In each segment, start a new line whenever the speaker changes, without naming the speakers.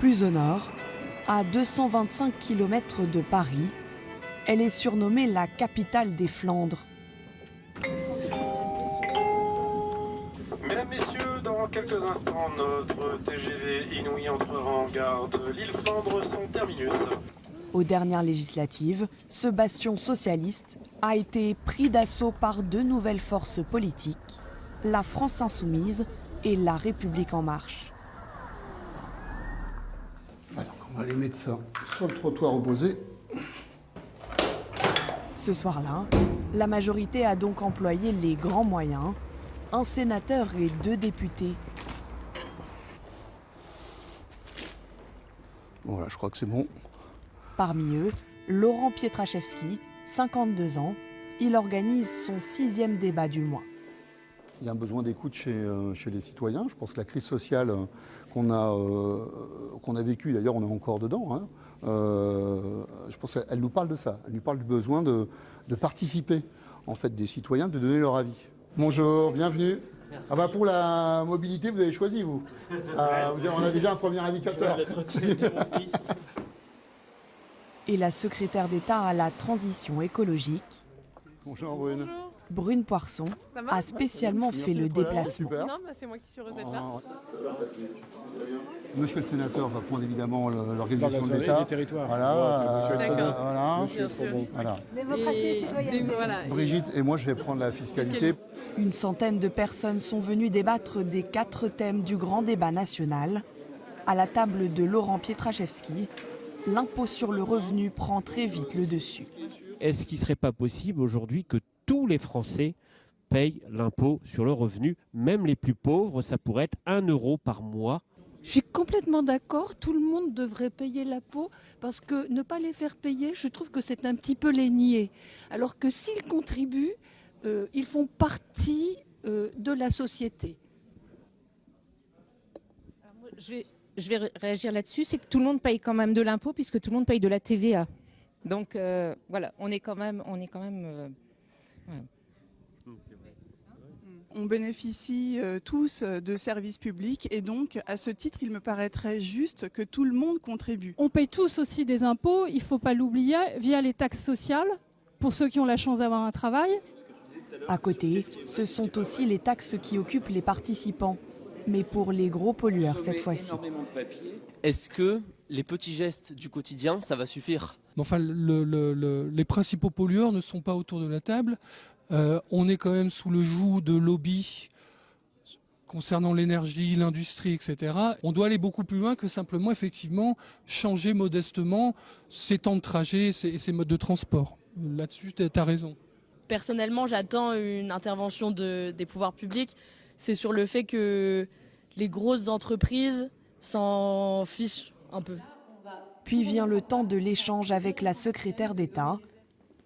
Plus au nord, à 225 km de Paris, elle est surnommée la capitale des Flandres.
Mesdames, Messieurs, dans quelques instants, notre TGV Inouï entrera en gare de l'île Flandre, son terminus.
Aux dernières législatives, ce bastion socialiste a été pris d'assaut par deux nouvelles forces politiques, la France insoumise et la République en marche.
Alors, on va aller mettre ça sur le trottoir opposé.
Ce soir-là, la majorité a donc employé les grands moyens, un sénateur et deux députés.
Voilà, je crois que c'est bon.
Parmi eux, Laurent Pietraszewski, 52 ans. Il organise son 6e débat du mois.
Il y a un besoin d'écoute chez les citoyens. Je pense que la crise sociale qu'on a vécue, d'ailleurs on est encore dedans, hein, je pense qu'elle nous parle de ça. Elle nous parle du besoin de participer en fait, des citoyens, de donner leur avis. Bonjour, bienvenue. Ah bah pour la mobilité, vous avez choisi, vous. On a déjà un premier indicateur.
Et la secrétaire d'État à la transition écologique,
Bonjour Brune.
Brune Poirson, a spécialement fait le déplacement.
Non, bah c'est moi qui suis recette là.
Monsieur le sénateur va prendre évidemment l'organisation de l'État.
Du territoire.
Voilà.
D'accord.
Voilà.
Bien sûr.
Voilà.
Démocratie et citoyenneté.
Voilà.
Brigitte et moi, je vais prendre la fiscalité.
Une centaine de personnes sont venues débattre des 4 thèmes du grand débat national. À la table de Laurent Pietraszewski, l'impôt sur le revenu prend très vite le dessus.
Est-ce qu'il ne serait pas possible aujourd'hui que tous les Français payent l'impôt sur le revenu, même les plus pauvres, ça pourrait être 1 euro par mois?
Je suis complètement d'accord, tout le monde devrait payer l'impôt parce que ne pas les faire payer, je trouve que c'est un petit peu les nier. Alors que s'ils contribuent, ils font partie de la société.
Alors moi, je vais réagir là-dessus, c'est que tout le monde paye quand même de l'impôt puisque tout le monde paye de la TVA. Donc voilà, on est quand même voilà.
On bénéficie tous de services publics et donc à ce titre il me paraîtrait juste que tout le monde contribue.
On paye tous aussi des impôts, il ne faut pas l'oublier, via les taxes sociales, pour ceux qui ont la chance d'avoir un travail.
À côté, ce sont aussi les taxes qui occupent les participants, mais pour les gros pollueurs cette fois-ci.
Est-ce que les petits gestes du quotidien, ça va suffire ?
Enfin, les principaux pollueurs ne sont pas autour de la table. On est quand même sous le joug de lobbies concernant l'énergie, l'industrie, etc. On doit aller beaucoup plus loin que simplement, effectivement, changer modestement ces temps de trajet et ces modes de transport. Là-dessus, tu as raison.
Personnellement, j'attends une intervention des pouvoirs publics. C'est sur le fait que les grosses entreprises s'en fichent un peu.
Puis vient le temps de l'échange avec la secrétaire d'État.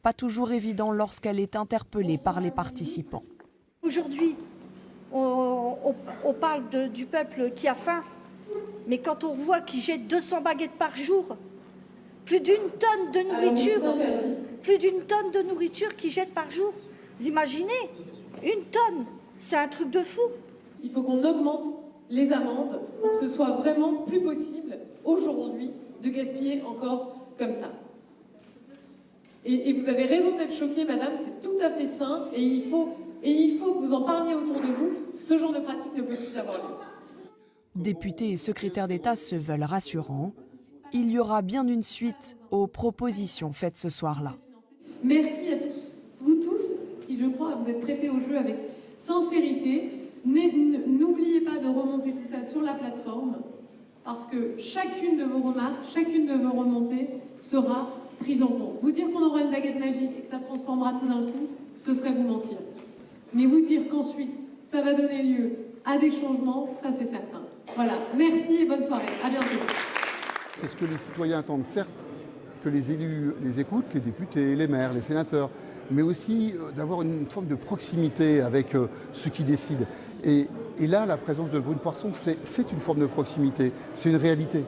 Pas toujours évident lorsqu'elle est interpellée par les participants.
Aujourd'hui, on parle du peuple qui a faim, mais quand on voit qu'il jette 200 baguettes par jour, plus d'une tonne de nourriture qu'ils jettent par jour, vous imaginez, une tonne, c'est un truc de fou.
Il faut qu'on augmente les amendes pour que ce soit vraiment plus possible aujourd'hui de gaspiller encore comme ça. Et vous avez raison d'être choquée, madame, c'est tout à fait sain et il faut que vous en parliez autour de vous. Ce genre de pratique ne peut plus avoir lieu.
Députés et secrétaires d'État se veulent rassurants. Il y aura bien une suite aux propositions faites ce soir-là.
Merci à tous, vous tous, qui je crois vous êtes prêtés au jeu avec sincérité. N'oubliez pas de remonter tout ça sur la plateforme parce que chacune de vos remarques, chacune de vos remontées sera prise en compte. Vous dire qu'on aura une baguette magique et que ça transformera tout d'un coup, ce serait vous mentir. Mais vous dire qu'ensuite, ça va donner lieu à des changements, ça c'est certain. Voilà, merci et bonne soirée. À bientôt.
C'est ce que les citoyens attendent, certes, que les élus les écoutent, les députés, les maires, les sénateurs, mais aussi d'avoir une forme de proximité avec ceux qui décident. Et là, la présence de Brune Poirson, c'est une forme de proximité, c'est une réalité.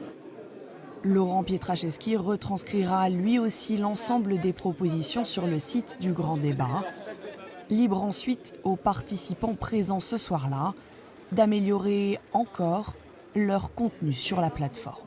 Laurent Pietraszewski retranscrira lui aussi l'ensemble des propositions sur le site du Grand Débat. Libre ensuite aux participants présents ce soir-là d'améliorer encore leur contenu sur la plateforme.